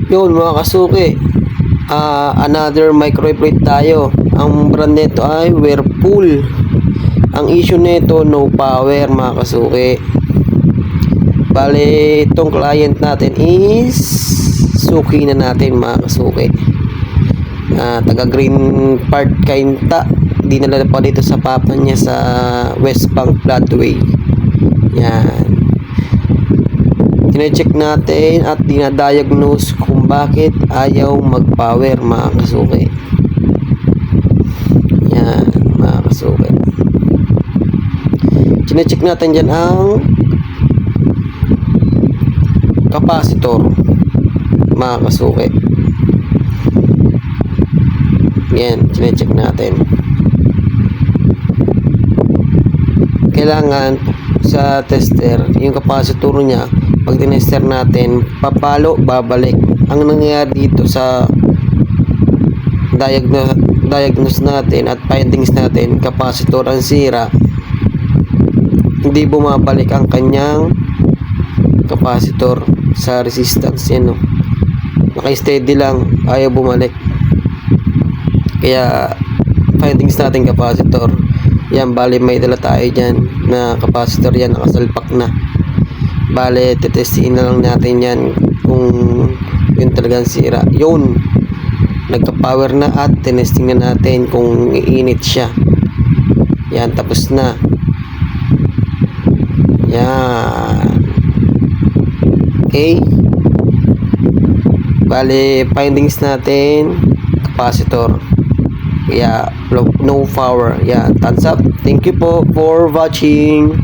Yun mga kasuki, another microwave plate tayo. Ang brand nito ay Whirlpool. Ang issue nito, no power mga kasuki. Bale, itong client natin is suki na natin mga kasuki. Taga Green Park Kainta, dinala pa dito sa papa niya sa West Bank Floodway. Yan, tine-check natin at dinadiagnose kung bakit ayaw mag-power mga kasuki. Yan mga kasuki, tine-check natin dyan ang capacitor mga kasuki. Yan, tine-check natin. Kailangan sa tester, yung capacitor niya, pag tinester natin, papalo, babalik. Ang nangyayari dito sa diagnose natin at findings natin, capacitor ang sira, hindi bumabalik ang kanyang capacitor sa resistance. Yan, no? Naka-steady lang, ayaw bumalik. Kaya findings natin capacitor yan. Bali, may dala tayo dyan na capacitor yan, nakasalpak na. Bali, tetestiin na lang natin yan kung yun talagang sira. Yun, nagka-power na at tinesting na natin kung iinit siya. Yan, tapos na. Yan, okay. Bali, findings natin capacitor, yeah, no power. Yeah, thumbs up. Thank you po for watching.